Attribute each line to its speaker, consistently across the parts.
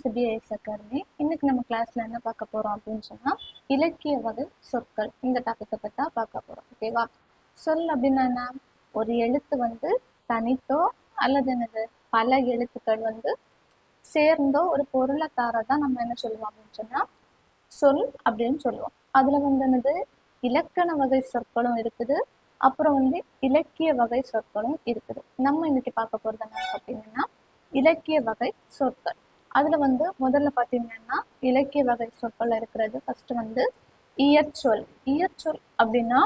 Speaker 1: சிபிஐஎஸ் academy. இன்னைக்கு நம்ம கிளாஸ்ல என்ன பார்க்க போறோம் அப்படின்னு சொன்னா இலக்கிய வகை சொற்கள் இந்த டாபிக்கை பத்தி தான் பார்க்க போறோம். ஓகேவா? சொல் அப்படின்னா என்ன? ஒரு எழுத்து வந்து தனித்தோ அல்லது என்னது பல எழுத்துக்கள் வந்து சேர்ந்தோ ஒரு பொருளை தாரதான் நம்ம என்ன சொல்லுவோம் அப்படின்னு சொன்னா சொல் அப்படின்னு சொல்லுவோம். அதுல வந்து என்னது இலக்கண வகை சொற்களும் இருக்குது, அப்புறம் வந்து இலக்கிய வகை சொற்களும் இருக்குது. நம்ம இன்னைக்கு பார்க்க போறது என்ன பார்த்தீங்கன்னா இலக்கிய வகை சொற்கள். அதுல வந்து முதல்ல பார்த்தீங்கன்னா இலக்கிய வகை சொற்கள் இருக்கிறது. ஃபர்ஸ்ட் வந்து இயற்சொல். இயற்சொல் அப்படின்னா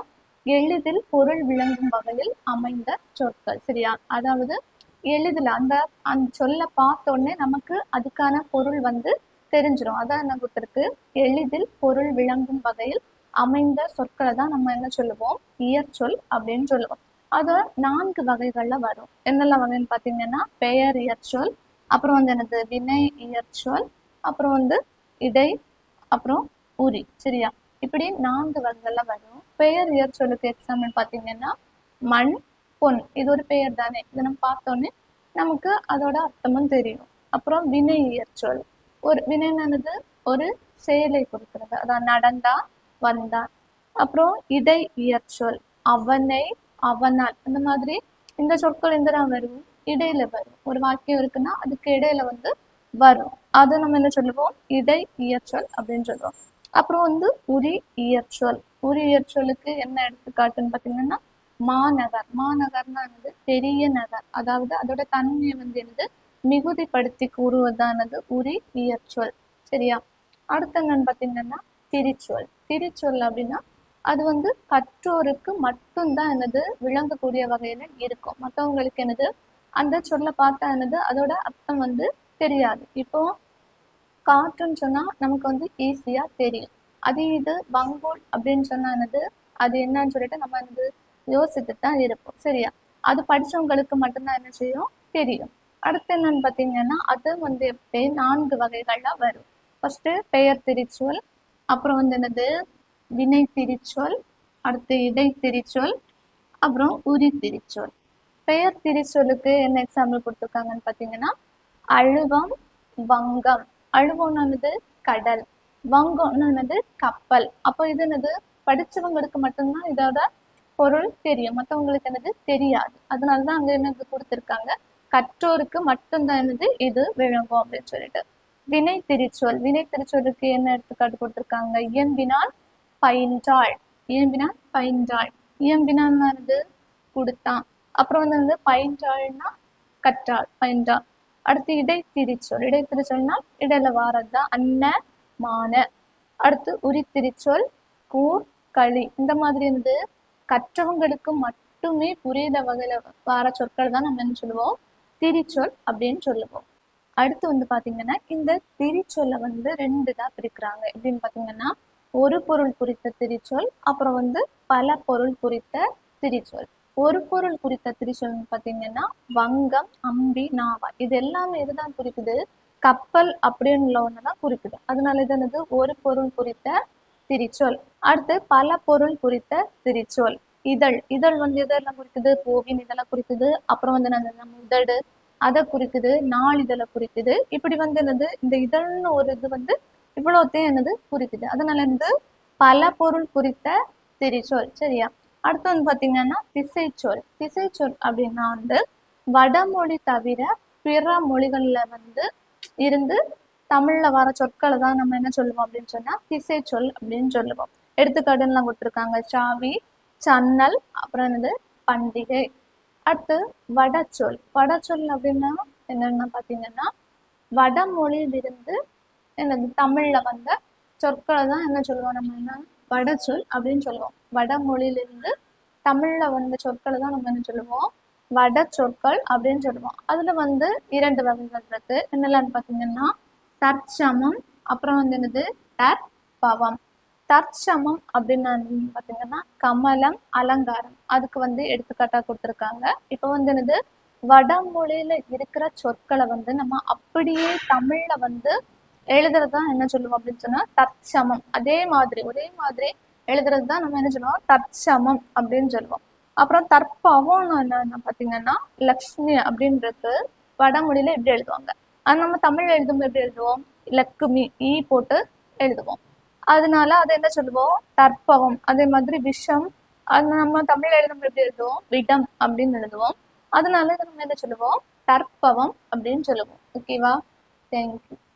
Speaker 1: எளிதில் பொருள் விளங்கும் வகையில் அமைந்த சொற்கள். சரியா? அதாவது எளிதில் அந்த சொல்ல பார்த்த உடனே நமக்கு அதுக்கான பொருள் வந்து தெரிஞ்சிடும். அதான் என்ன கொடுத்துருக்கு, எளிதில் பொருள் விளங்கும் வகையில் அமைந்த சொற்களை தான் நம்ம என்ன சொல்லுவோம், இயற்சொல் அப்படின்னு சொல்லுவோம். அது 4 வகைகள்ல வரும். என்னெல்லாம் வகைன்னு பார்த்தீங்கன்னா பெயர் இயற்சொல், அப்புறம் வந்து என்னது வினை இயற்சொல், அப்புறம் வந்து இடை, அப்புறம் உரி. சரியா? இப்படி 4 வகைகள்ல வரும். பெயர் இயற்சொல்லுக்கு எக்ஸாம்பிள் பார்த்தீங்கன்னா மண், பொன். இது ஒரு பெயர் தானே, இதை நம்ம பார்த்தோன்னே நமக்கு அதோட அர்த்தமும் தெரியும். அப்புறம் வினை இயற்சொல். ஒரு வினையானது ஒரு செயலை கொடுக்கிறது, அதான் நடந்தா, வந்தான். அப்புறம் இடை இயற்சொல் அவனை, அவனால். இந்த மாதிரி இந்த சொற்கள் எங்கதான் வரும், இடையில வரும். ஒரு வாக்கியம் இருக்குன்னா அதுக்கு இடையில வந்து வரும். அதை நம்ம என்ன சொல்லுவோம், இடை இயற்சொல் அப்படின்னு சொல்லுவோம். அப்புறம் வந்து உரி இயற்சொல். உரி இயற்சொல்லுக்கு என்ன எடுத்துக்காட்டுன்னு பார்த்தீங்கன்னா மாநகர். மாநகர்னா வந்து பெரிய நகர், அதாவது அதோட தன்மையை வந்து என்னது மிகுதிப்படுத்தி கூறுவதானது உரி இயற்சொல். சரியா? அடுத்து என்னன்னு பார்த்தீங்கன்னா திரிச்சொல். திரிச்சொல் அப்படின்னா அது வந்து கற்றோருக்கு மட்டும்தான் என்னது விளங்கக்கூடிய வகையில இருக்கும். மற்றவங்களுக்கு என்னது அந்த சொல்ல பார்த்தா என்னது அதோட அர்த்தம் வந்து தெரியாது. இப்போ காற்றுன்னு சொன்னா நமக்கு வந்து ஈஸியா தெரியும். அது இது வங்கோல் அப்படின்னு சொன்னா என்னது அது என்னன்னு சொல்லிட்டு நம்ம வந்து யோசித்துட்டு தான் இருப்போம். சரியா? அது படிச்சவங்களுக்கு மட்டும்தான் என்ன செய்யும், தெரியும். அடுத்து என்னன்னு பார்த்தீங்கன்னா அது வந்து எப்படி 4 வகைகள்ல வரும். ஃபர்ஸ்ட் பெயர் திரிச்சொல், அப்புறம் வந்து என்னது வினை திரிச்சொல், அடுத்து இடை திரிச்சொல், அப்புறம் உரி திரிச்சொல். பெயர் திரிச்சொல்லுக்கு என்ன எக்ஸாம்பிள் கொடுத்துருக்காங்கன்னு பார்த்தீங்கன்னா அழுவம், வங்கம். அழுவம்னது கடல், வங்கம்னது கப்பல். அப்போ இது என்னது படிச்சவங்களுக்கு மட்டும்தான் இதோட பொருள் தெரியும், மற்றவங்களுக்கு என்னது தெரியாது. அதனாலதான் அங்க என்னது கொடுத்துருக்காங்க, கற்றோருக்கு மட்டும்தான் என்னது இது விளங்கும் அப்படின்னு சொல்லிட்டு. வினை திரிச்சொல். வினை திரிச்சொல்லுக்கு என்ன எடுத்துக்காட்டு கொடுத்துருக்காங்க, இயம்பினால் பயின்றாள். இயம்பினால் பயின்றாள். இயம்பினான்னு கொடுத்தான். அப்புறம் வந்து பயின்றாள்னா கற்றாள், பயின்றாள். அடுத்து இடை திரிச்சொல். இடை திரிச்சொல்னா இடையில வாரதுதான் அன்ன, மான. அடுத்து உரி திரிச்சொல் கூர், களி. இந்த மாதிரி வந்து கற்றவங்களுக்கு மட்டுமே புரியுத வகையில வார சொற்கள் தான் நம்ம என்ன சொல்லுவோம், திரிச்சொல் அப்படின்னு சொல்லுவோம். அடுத்து வந்து பாத்தீங்கன்னா இந்த திரிச்சொல்லை வந்து 2 தான் பிரிக்கிறாங்க. எப்படின்னு பாத்தீங்கன்னா ஒரு பொருள் குறித்த திரிச்சொல், அப்புறம் வந்து பல பொருள் குறித்த திரிச்சொல். ஒரு பொருள் குறித்த திரிச்சொல் பார்த்தீங்கன்னா வங்கம், அம்பி, நாவா. இது எல்லாமே எதுதான் குறிக்குது, கப்பல் அப்படின்னு ஒண்ணுதான் குறிக்குது. அதனால இது என்னது ஒரு பொருள் குறித்த திரிச்சொல். அடுத்து பல பொருள் குறித்த திரிச்சொல். இதழ். இதழ் வந்து எதெல்லாம் குறிக்குது, பூவின் இதெல்லாம் குறிக்குது. அப்புறம் வந்து நம்ம உதடு அதை குறிக்குது, நாளிதழை குறிக்குது. இப்படி வந்து என்னது இந்த இதழ்னு ஒரு இது வந்து இவ்வளோத்தையும் என்னது குறிக்குது. அதனால இருந்து பல பொருள் குறித்த திரிச்சொல். சரியா? அடுத்து வந்து பாத்தீங்கன்னா திசைச்சொல். திசைச்சொல் அப்படின்னா வந்து வடமொழி தவிர பிற மொழிகள்ல வந்து இருந்து தமிழ்ல வர சொற்களை தான் நம்ம என்ன சொல்லுவோம் அப்படின்னு சொன்னா திசைச்சொல் அப்படின்னு சொல்லுவோம். எடுத்துக்காட்டுலாம் கொடுத்துருக்காங்க, சாவி, சன்னல், அப்புறம் என்னது பண்டிகை. அடுத்து வடச்சொல். வடச்சொல் அப்படின்னா என்னன்னா பாத்தீங்கன்னா வடமொழியிலிருந்து என்னது தமிழ்ல வந்த சொற்களை தான் என்ன சொல்லுவோம், நம்ம என்ன வடச்சொல் அப்படின்னு சொல்லுவோம். வடமொழியிலிருந்து தமிழ்ல வந்த சொற்களை தான் நம்ம என்ன சொல்லுவோம், வட சொற்கள் அப்படின்னு சொல்லுவோம். அதுல வந்து 2 வகைகள் இருக்கு. என்னெல்லாம் பார்த்தீங்கன்னா தற்சமம், அப்புறம் வந்து என்னது தற்பவம். தற்சமம் அப்படின்னு பார்த்தீங்கன்னா கமலம், அலங்காரம். அதுக்கு வந்து எடுத்துக்காட்டா கொடுத்துருக்காங்க. இப்போ வந்து என்னது வடமொழியில இருக்கிற சொற்களை வந்து நம்ம அப்படியே தமிழ்ல வந்து எழுதுறதுதான் என்ன சொல்லுவோம் அப்படின்னு சொன்னா தற்சமம். அதே மாதிரி ஒரே மாதிரி எழுதுறது தான் நம்ம என்ன சொல்லுவோம், தற்சமம் அப்படின்னு சொல்லுவோம். அப்புறம் தற்பவம் என்ன பார்த்தீங்கன்னா லக்ஷ்மி அப்படின்றது வடமொழியில எப்படி எழுதுவாங்க, அது நம்ம தமிழ் எழுதும்போது எப்படி எழுதுவோம்? இலக்குமி ஈ போட்டு எழுதுவோம். அதனால அதை என்ன சொல்லுவோம்? தற்பவம். அதே மாதிரி விஷம், அது நம்ம தமிழ் எழுதும்போது எப்படி எழுதுவோம்? விடம் அப்படின்னு எழுதுவோம். அதனால இதை நம்ம என்ன சொல்லுவோம்? தற்பவம் அப்படின்னு சொல்லுவோம். ஓகேவா? தேங்க்யூ.